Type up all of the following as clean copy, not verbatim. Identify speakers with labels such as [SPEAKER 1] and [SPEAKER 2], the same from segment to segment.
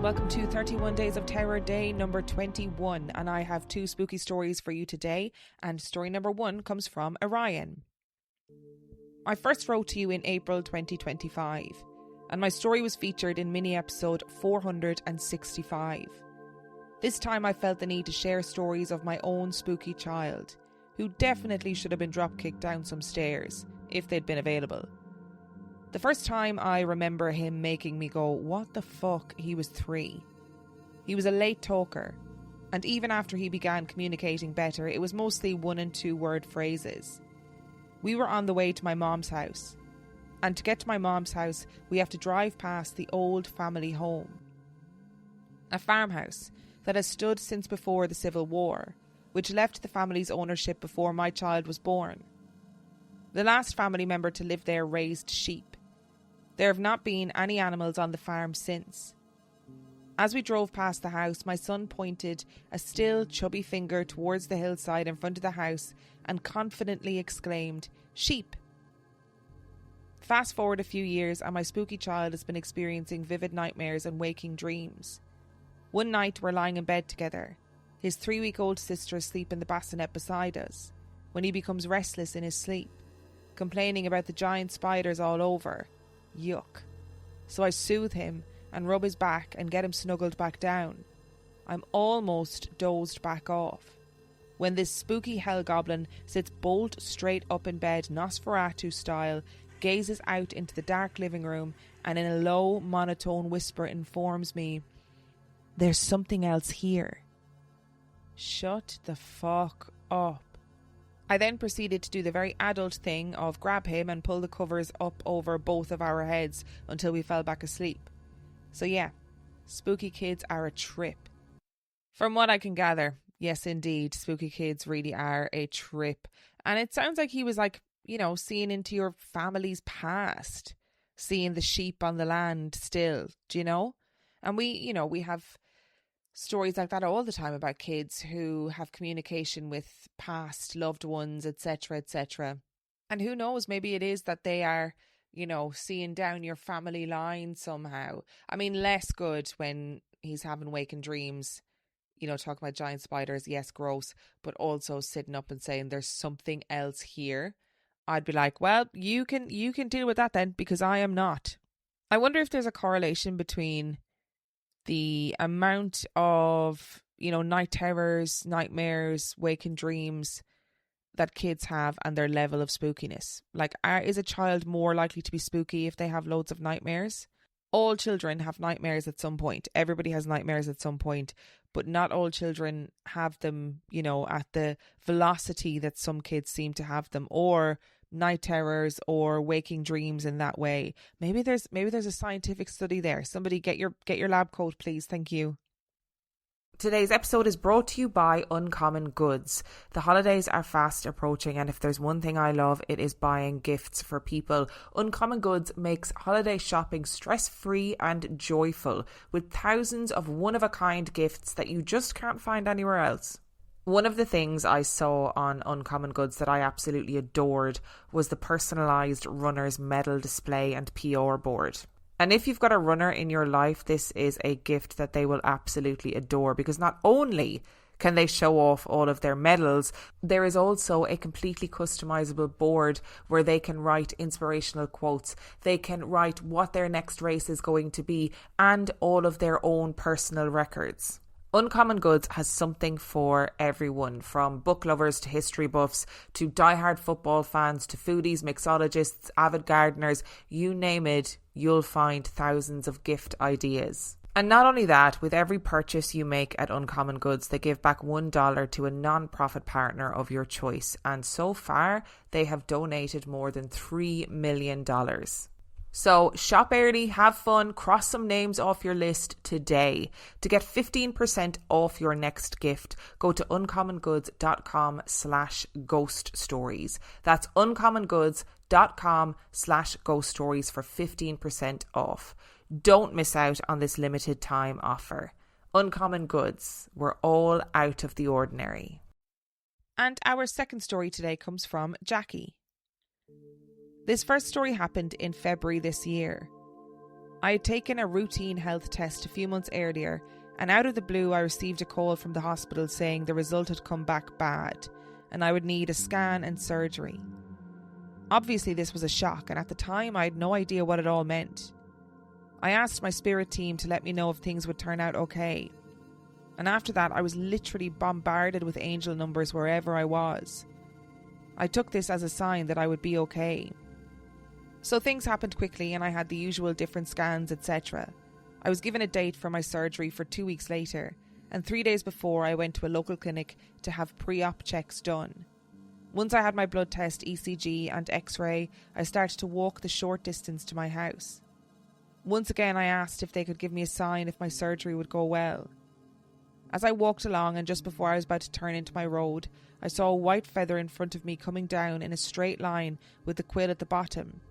[SPEAKER 1] welcome to 31 Days of Terror, day number 21. And I have two spooky stories for you today. And story number 1 comes from Erion. I first wrote to you in April 2025, and my story was featured in mini episode 465. This time I felt the need to share stories of my own spooky child, who definitely should have been drop-kicked down some stairs, if they'd been available. The first time I remember him making me go, what the fuck, he was 3. He was a late talker, and even after he began communicating better, it was mostly 1 and 2 word phrases. We were on the way to my mom's house, and to get to my mom's house, we have to drive past the old family home. A farmhouse that has stood since before the Civil War, which left the family's ownership before my child was born. The last family member to live there raised sheep. There have not been any animals on the farm since. As we drove past the house, my son pointed a still chubby finger towards the hillside in front of the house and confidently exclaimed, "Sheep." Fast forward a few years and my spooky child has been experiencing vivid nightmares and waking dreams. One night we're lying in bed together. His 3-week-old sister is asleep in the bassinet beside us, when he becomes restless in his sleep, complaining about the giant spiders all over. Yuck. So I soothe him and rub his back and get him snuggled back down. I'm almost dozed back off, when this spooky hellgoblin sits bolt straight up in bed, Nosferatu style, gazes out into the dark living room and in a low monotone whisper informs me, "There's something else here." Shut the fuck up. I then proceeded to do the very adult thing of grab him and pull the covers up over both of our heads until we fell back asleep. So yeah, spooky kids are a trip. From what I can gather, yes indeed, spooky kids really are a trip. And it sounds like he was seeing into your family's past, seeing the sheep on the land still, do you know? And we have stories like that all the time about kids who have communication with past loved ones, etc., etc. And who knows, maybe it is that they are, seeing down your family line somehow. I mean, less good when he's having waking dreams, talking about giant spiders, yes, gross, but also sitting up and saying there's something else here. I'd be like, well, you can deal with that then, because I am not. I wonder if there's a correlation between the amount of, night terrors, nightmares, waking dreams that kids have and their level of spookiness. Like, is a child more likely to be spooky if they have loads of nightmares? All children have nightmares at some point. Everybody has nightmares at some point, but not all children have them, at the velocity that some kids seem to have them, or night terrors or waking dreams in that way. Maybe there's a scientific study there. Somebody get your lab coat, please. Thank you. Today's episode is brought to you by Uncommon Goods. The holidays are fast approaching, and if there's one thing I love, it is buying gifts for people. Uncommon Goods makes holiday shopping stress-free and joyful, with thousands of one-of-a-kind gifts that you just can't find anywhere else. One of the things I saw on Uncommon Goods that I absolutely adored was the personalised runner's medal display and PR board. And if you've got a runner in your life, this is a gift that they will absolutely adore, because not only can they show off all of their medals, there is also a completely customizable board where they can write inspirational quotes. They can write what their next race is going to be and all of their own personal records. Uncommon Goods has something for everyone, from book lovers to history buffs to diehard football fans to foodies, mixologists, avid gardeners, you name it, you'll find thousands of gift ideas. And not only that, with every purchase you make at Uncommon Goods, they give back $1 to a non-profit partner of your choice. And so far, they have donated more than $3 million. So shop early, have fun, cross some names off your list today. To get 15% off your next gift, go to uncommongoods.com/ghoststories. That's uncommongoods.com/ghoststories for 15% off. Don't miss out on this limited time offer. Uncommon Goods, we're all out of the ordinary. And our second story today comes from Jackie. This first story happened in February this year. I had taken a routine health test a few months earlier, and out of the blue I received a call from the hospital saying the result had come back bad and I would need a scan and surgery. Obviously this was a shock, and at the time I had no idea what it all meant. I asked my spirit team to let me know if things would turn out okay, and after that I was literally bombarded with angel numbers wherever I was. I took this as a sign that I would be okay. So things happened quickly and I had the usual different scans, etc. I was given a date for my surgery for 2 weeks later, and 3 days before I went to a local clinic to have pre-op checks done. Once I had my blood test, ECG and X-ray, I started to walk the short distance to my house. Once again I asked if they could give me a sign if my surgery would go well. As I walked along and just before I was about to turn into my road, I saw a white feather in front of me coming down in a straight line with the quill at the bottom.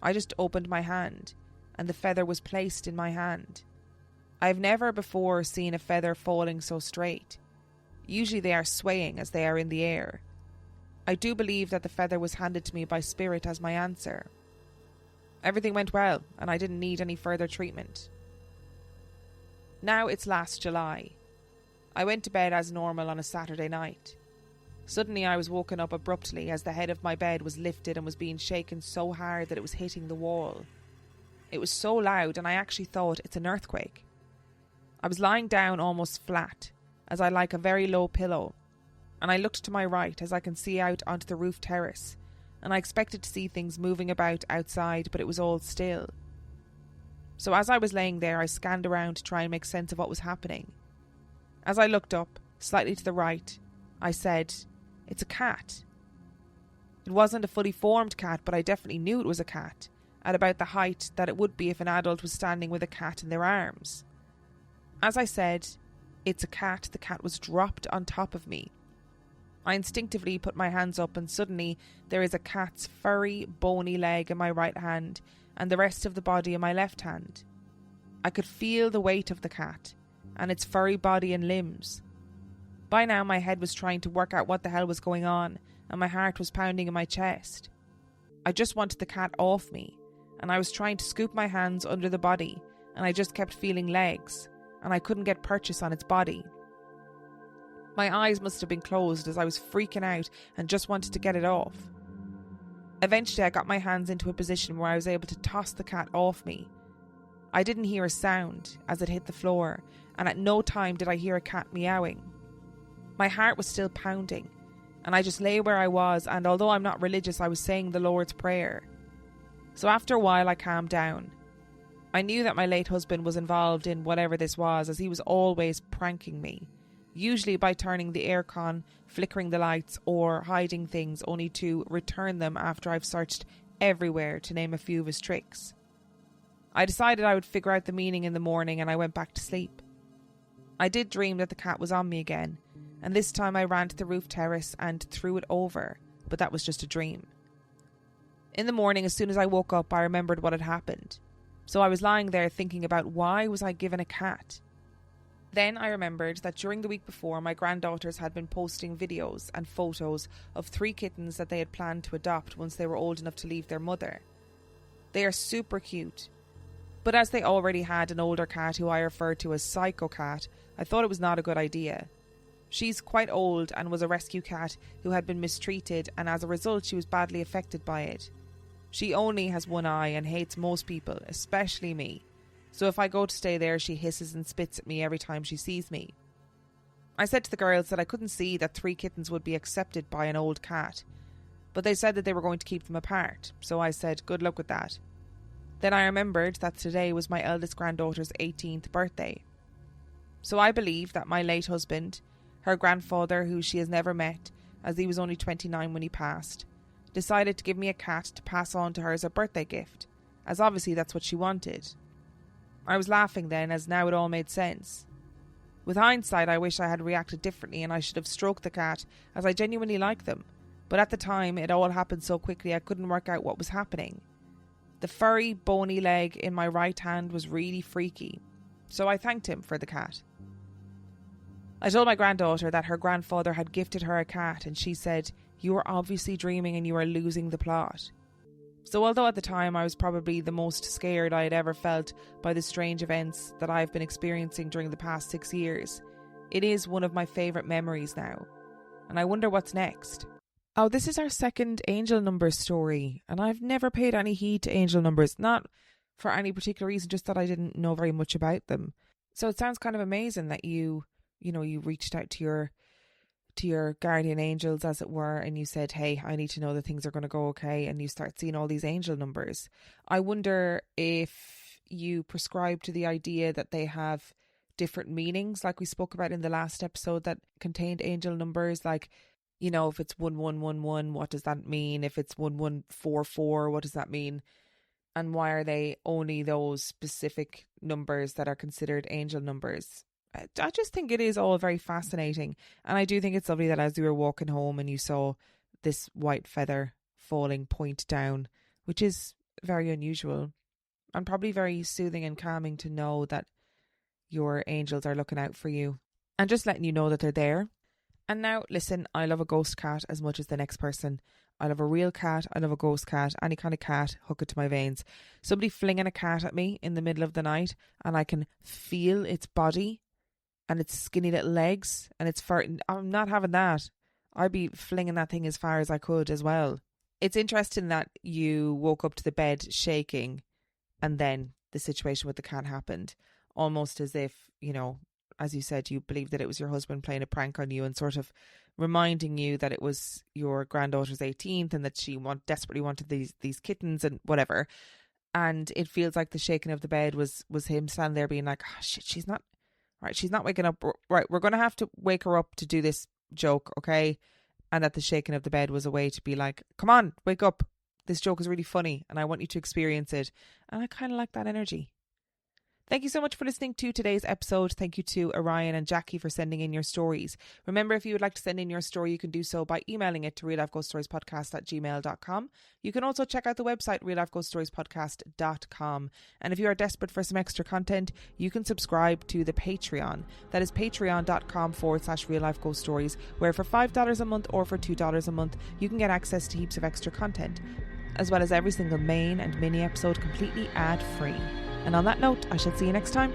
[SPEAKER 1] I just opened my hand, and the feather was placed in my hand. I have never before seen a feather falling so straight. Usually they are swaying as they are in the air. I do believe that the feather was handed to me by spirit as my answer. Everything went well, and I didn't need any further treatment. Now it's last July. I went to bed as normal on a Saturday night. Suddenly I was woken up abruptly as the head of my bed was lifted and was being shaken so hard that it was hitting the wall. It was so loud and I actually thought it's an earthquake. I was lying down almost flat, as I like a very low pillow, and I looked to my right as I can see out onto the roof terrace, and I expected to see things moving about outside, but it was all still. So as I was laying there, I scanned around to try and make sense of what was happening. As I looked up, slightly to the right, I said, "It's a cat." It wasn't a fully formed cat, but I definitely knew it was a cat, at about the height that it would be if an adult was standing with a cat in their arms. As I said, "It's a cat," the cat was dropped on top of me. I instinctively put my hands up and suddenly there is a cat's furry, bony leg in my right hand and the rest of the body in my left hand. I could feel the weight of the cat and its furry body and limbs. By now my head was trying to work out what the hell was going on and my heart was pounding in my chest. I just wanted the cat off me, and I was trying to scoop my hands under the body, and I just kept feeling legs, and I couldn't get purchase on its body. My eyes must have been closed as I was freaking out and just wanted to get it off. Eventually I got my hands into a position where I was able to toss the cat off me. I didn't hear a sound as it hit the floor, and at no time did I hear a cat meowing. My heart was still pounding, and I just lay where I was, and although I'm not religious, I was saying the Lord's Prayer. So after a while I calmed down. I knew that my late husband was involved in whatever this was, as he was always pranking me, usually by turning the aircon, flickering the lights or hiding things only to return them after I've searched everywhere, to name a few of his tricks. I decided I would figure out the meaning in the morning and I went back to sleep. I did dream that the cat was on me again, and this time I ran to the roof terrace and threw it over, but that was just a dream. In the morning, as soon as I woke up, I remembered what had happened. So I was lying there thinking about why was I given a cat. Then I remembered that during the week before, my granddaughters had been posting videos and photos of 3 kittens that they had planned to adopt once they were old enough to leave their mother. They are super cute. But as they already had an older cat who I referred to as Psycho Cat, I thought it was not a good idea. She's quite old and was a rescue cat who had been mistreated, and as a result she was badly affected by it. She only has one eye and hates most people, especially me. So if I go to stay there, she hisses and spits at me every time she sees me. I said to the girls that I couldn't see that 3 kittens would be accepted by an old cat, but they said that they were going to keep them apart, so I said good luck with that. Then I remembered that today was my eldest granddaughter's 18th birthday. So I believe that my late husband, her grandfather, who she has never met, as he was only 29 when he passed, decided to give me a cat to pass on to her as a birthday gift, as obviously that's what she wanted. I was laughing then, as now it all made sense. With hindsight, I wish I had reacted differently and I should have stroked the cat, as I genuinely like them, but at the time it all happened so quickly I couldn't work out what was happening. The furry, bony leg in my right hand was really freaky, so I thanked him for the cat. I told my granddaughter that her grandfather had gifted her a cat, and she said, "You are obviously dreaming and you are losing the plot." So although at the time I was probably the most scared I had ever felt by the strange events that I've been experiencing during the past 6 years, it is one of my favourite memories now. And I wonder what's next. Oh, this is our second angel numbers story, and I've never paid any heed to angel numbers, not for any particular reason, just that I didn't know very much about them. So it sounds kind of amazing that you reached out to your guardian angels, as it were, and you said, hey, I need to know that things are going to go okay, and you start seeing all these angel numbers. I wonder if you prescribe to the idea that they have different meanings, like we spoke about in the last episode that contained angel numbers, like, if it's 1111, what does that mean? If it's 1144, what does that mean? And why are they only those specific numbers that are considered angel numbers? I just think it is all very fascinating. And I do think it's lovely that as you were walking home and you saw this white feather falling point down, which is very unusual and probably very soothing and calming to know that your angels are looking out for you and just letting you know that they're there. And now, listen, I love a ghost cat as much as the next person. I love a real cat. I love a ghost cat. Any kind of cat, hook it to my veins. Somebody flinging a cat at me in the middle of the night and I can feel its body and its skinny little legs and its fur. I'm not having that. I'd be flinging that thing as far as I could as well. It's interesting that you woke up to the bed shaking and then the situation with the cat happened. Almost as if, as you said, you believed that it was your husband playing a prank on you and sort of reminding you that it was your granddaughter's 18th and that she desperately wanted these kittens and whatever. And it feels like the shaking of the bed was him standing there being like, oh, shit, she's not waking up. Right, we're going to have to wake her up to do this joke, okay? And that the shaking of the bed was a way to be like, come on, wake up. This joke is really funny and I want you to experience it. And I kind of like that energy. Thank you so much for listening to today's episode. Thank you to Erion and Jackie for sending in your stories. Remember, if you would like to send in your story, you can do so by emailing it to reallifeghoststoriespodcast@gmail.com. You can also check out the website reallifeghoststoriespodcast.com. And if you are desperate for some extra content, you can subscribe to the Patreon. That is patreon.com/reallifeghoststories, where for $5 a month or for $2 a month, you can get access to heaps of extra content, as well as every single main and mini episode completely ad-free. And on that note, I shall see you next time.